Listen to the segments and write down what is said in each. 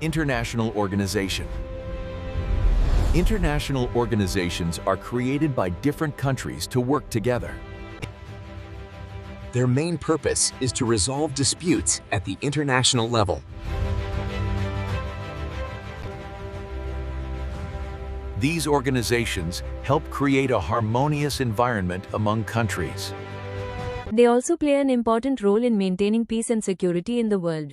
International organization. International organizations are created by different countries to work together. Their main purpose is to resolve disputes at the international level. These organizations help create a harmonious environment among countries. They also play an important role in maintaining peace and security in the world.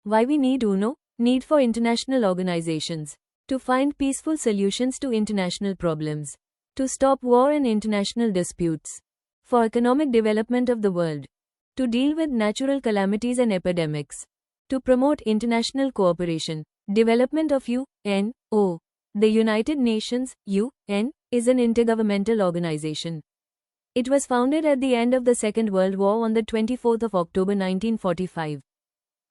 Why we need UNO? Need for international organizations. To find peaceful solutions to international problems. To stop war and international disputes. For economic development of the world. To deal with natural calamities and epidemics. To promote international cooperation. Development of UNO. The United Nations, UN, is an intergovernmental organization. It was founded at the end of the Second World War on the 24th of October 1945.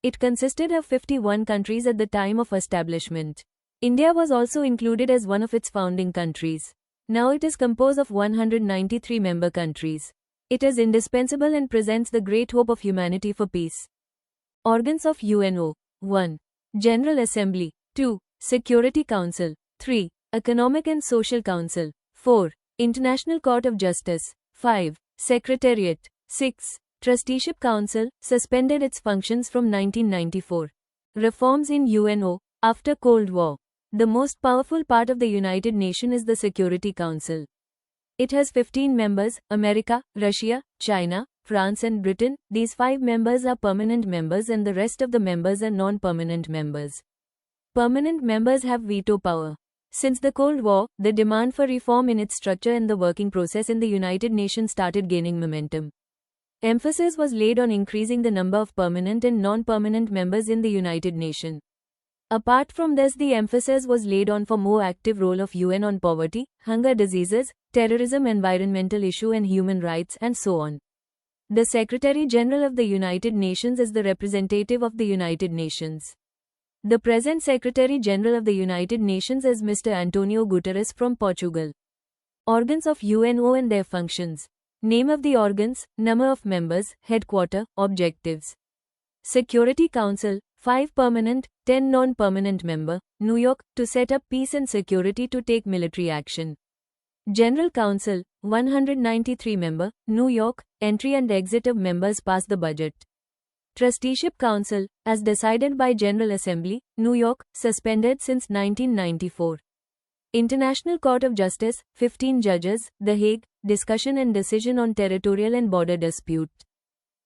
It consisted of 51 countries at the time of establishment. India was also included as one of its founding countries. Now it is composed of 193 member countries. It is indispensable and presents the great hope of humanity for peace. Organs of UNO. 1. General Assembly. 2. Security Council. 3. Economic and Social Council. 4. International Court of Justice. 5. Secretariat. 6. Trusteeship Council, suspended its functions from 1994. Reforms in UNO. After Cold War. The most powerful part of the United Nations is the Security Council. It has 15 members, America, Russia, China, France and Britain. These 5 members are permanent members and the rest of the members are non-permanent members. Permanent members have veto power. Since the Cold War, the demand for reform in its structure and the working process in the United Nations started gaining momentum. Emphasis was laid on increasing the number of permanent and non-permanent members in the United Nations. Apart from this, the emphasis was laid on for more active role of UN on poverty, hunger diseases, terrorism, environmental issue and human rights and so on. The Secretary General of the United Nations is the representative of the United Nations. The present Secretary General of the United Nations is Mr. Antonio Guterres from Portugal. Organs of UNO and their functions. Name of the organs, number of members, headquarters, objectives. Security Council, 5 permanent, 10 non-permanent member, New York, to set up peace and security to take military action. General Council, 193 member, New York, entry and exit of members pass the budget. Trusteeship Council, as decided by General Assembly, New York, suspended since 1994. International Court of Justice, 15 judges, The Hague, discussion and decision on territorial and border dispute.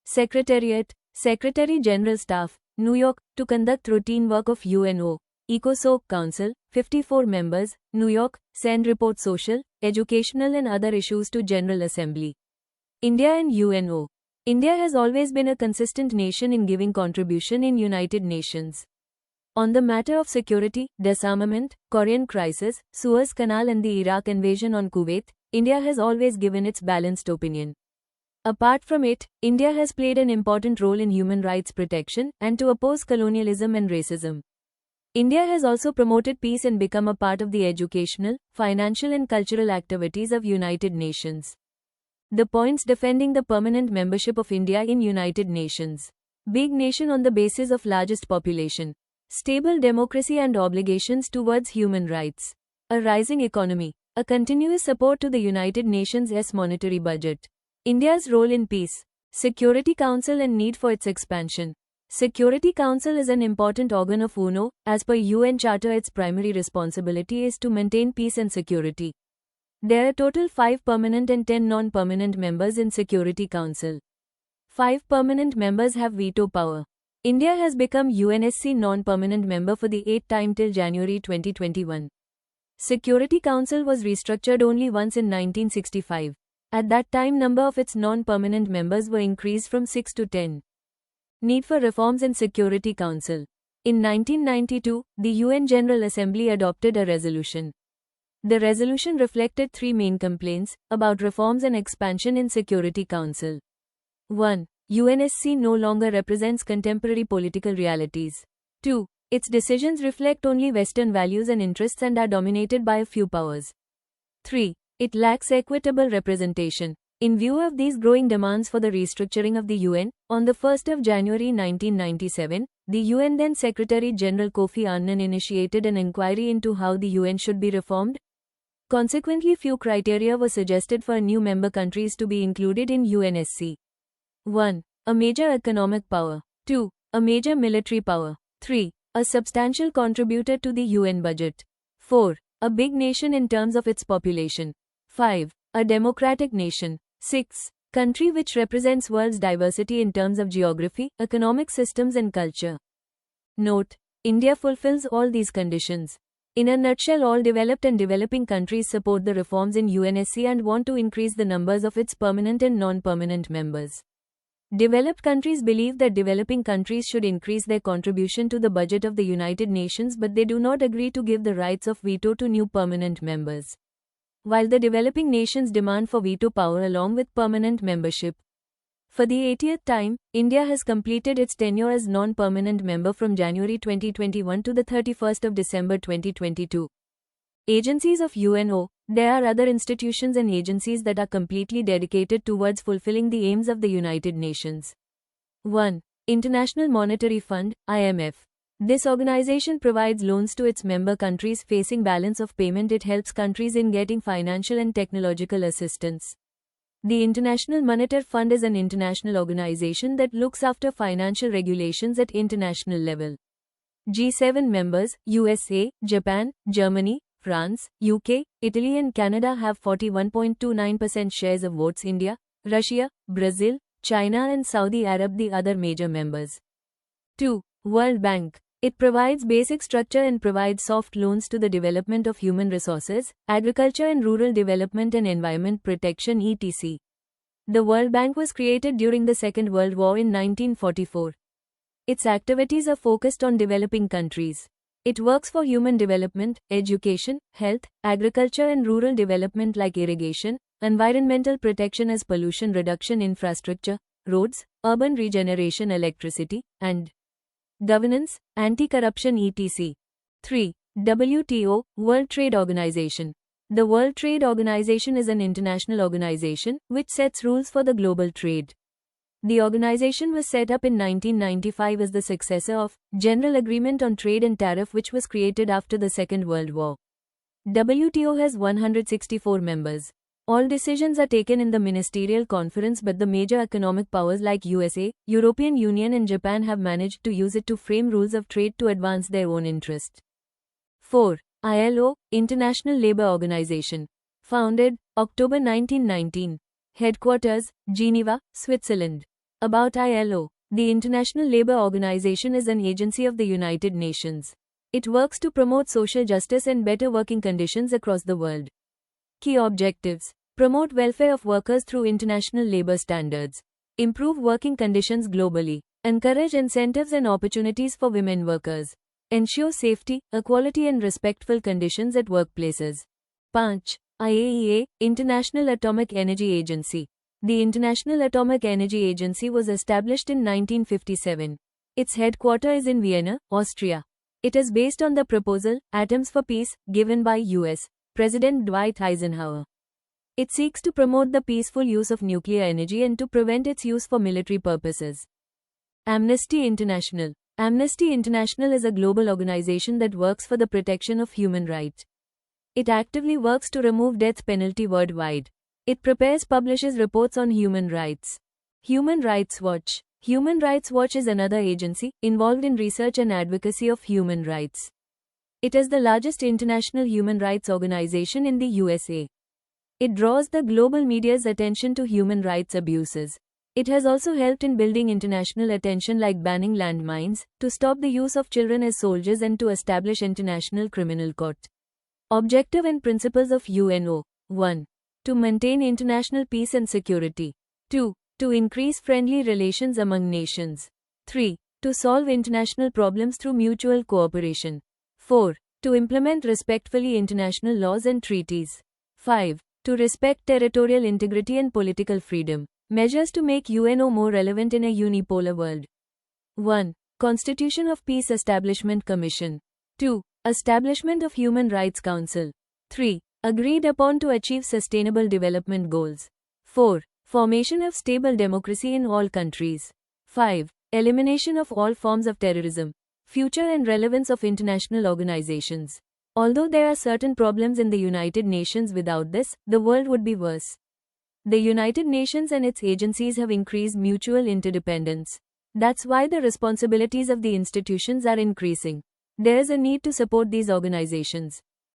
Secretariat, Secretary General Staff, New York, to conduct routine work of UNO. ECOSOC Council, 54 members, New York, send report social, educational and other issues to General Assembly. India and UNO. India has always been a consistent nation in giving contribution in United Nations. On the matter of security, disarmament, Korean crisis, Suez Canal and the Iraq invasion on Kuwait, India has always given its balanced opinion. Apart from it, India has played an important role in human rights protection and to oppose colonialism and racism. India has also promoted peace and become a part of the educational, financial and cultural activities of United Nations. The points defending the permanent membership of India in United Nations. Big nation on the basis of largest population. Stable democracy and obligations towards human rights. A rising economy. A continuous support to the United Nations' monetary budget. India's role in peace. Security Council and need for its expansion. Security Council is an important organ of UNO. As per UN Charter, its primary responsibility is to maintain peace and security. There are total 5 permanent and 10 non-permanent members in Security Council. 5 permanent members have veto power. India has become UNSC non-permanent member for the 8th time till January 2021. Security Council was restructured only once in 1965. At that time, number of its non-permanent members were increased from 6 to 10. Need for reforms in Security Council. In 1992, the UN General Assembly adopted a resolution. The resolution reflected 3 main complaints about reforms and expansion in Security Council. 1. UNSC no longer represents contemporary political realities. 2. Its decisions reflect only Western values and interests and are dominated by a few powers. 3. It lacks equitable representation. In view of these growing demands for the restructuring of the UN, On the 1st of January 1997, the UN then Secretary-General Kofi Annan initiated an inquiry into how the UN should be reformed. Consequently, few criteria were suggested for new member countries to be included in UNSC. 1. A major economic power. 2. A major military power. 3. A substantial contributor to the UN budget. 4. A big nation in terms of its population. 5. A democratic nation. 6. Country which represents world's diversity in terms of geography, economic systems and culture. Note: India fulfills all these conditions. In a nutshell, all developed and developing countries support the reforms in UNSC and want to increase the numbers of its permanent and non-permanent members. Developed countries believe that developing countries should increase their contribution to the budget of the United Nations, but they do not agree to give the rights of veto to new permanent members, while the developing nations demand for veto power along with permanent membership. For the 80th time, India has completed its tenure as non-permanent member from January 2021 to the 31st of December 2022. Agencies of UNO. There are other institutions and agencies that are completely dedicated towards fulfilling the aims of the United Nations. 1. International Monetary Fund, IMF. This organization provides loans to its member countries facing balance of payment. It helps countries in getting financial and technological assistance. The International Monetary Fund is an international organization that looks after financial regulations at international level. G7 members, USA, Japan, Germany, France, UK, Italy and Canada have 41.29% shares of votes. India, Russia, Brazil, China and Saudi Arab the other major members. 2. World Bank. It provides basic structure and provides soft loans to the development of human resources, agriculture and rural development and environment protection etc. The World Bank was created during the Second World War in 1944. Its activities are focused on developing countries. It works for human development, education, health, agriculture and rural development like irrigation, environmental protection as pollution reduction infrastructure, roads, urban regeneration electricity, and governance, anti-corruption etc. 3. WTO, World Trade Organization. The World Trade Organization is an international organization which sets rules for the global trade. The organization was set up in 1995 as the successor of General Agreement on Trade and Tariff, which was created after the Second World War. WTO has 164 members. All decisions are taken in the Ministerial Conference, but the major economic powers like USA, European Union and Japan have managed to use it to frame rules of trade to advance their own interest. 4. ILO, International Labour Organization. Founded, October 1919. Headquarters, Geneva, Switzerland. About ILO. The International Labour Organization is an agency of the United Nations. It works to promote social justice and better working conditions across the world. Key objectives: promote welfare of workers through international labor standards, improve working conditions globally, encourage incentives and opportunities for women workers, ensure safety, equality and respectful conditions at workplaces. 5. IAEA, International Atomic Energy Agency. The International Atomic Energy Agency was established in 1957. Its headquarters is in Vienna, Austria. It is based on the proposal, Atoms for Peace, given by U.S. President Dwight Eisenhower. It seeks to promote the peaceful use of nuclear energy and to prevent its use for military purposes. Amnesty International. Amnesty International is a global organization that works for the protection of human rights. It actively works to remove death penalty worldwide. It publishes reports on human rights. Human Rights Watch. Human Rights Watch is another agency involved in research and advocacy of human rights. It is the largest international human rights organization in the USA. It draws the global media's attention to human rights abuses. It has also helped in building international attention like banning landmines, to stop the use of children as soldiers and to establish International Criminal Court. Objective and principles of UNO. 1. To maintain international peace and security. 2. To increase friendly relations among nations. 3. To solve international problems through mutual cooperation. 4. To implement respectfully international laws and treaties. 5. To respect territorial integrity and political freedom. Measures to make UNO more relevant in a unipolar world. 1. Constitution of Peace Establishment Commission. 2. Establishment of Human Rights Council. 3. Agreed upon to achieve sustainable development goals. 4. Formation of stable democracy in all countries. 5. Elimination of all forms of terrorism. Future and relevance of international organizations. Although there are certain problems in the United Nations, without this, the world would be worse. The United Nations and its agencies have increased mutual interdependence. That's why the responsibilities of the institutions are increasing. There is a need to support these organizations.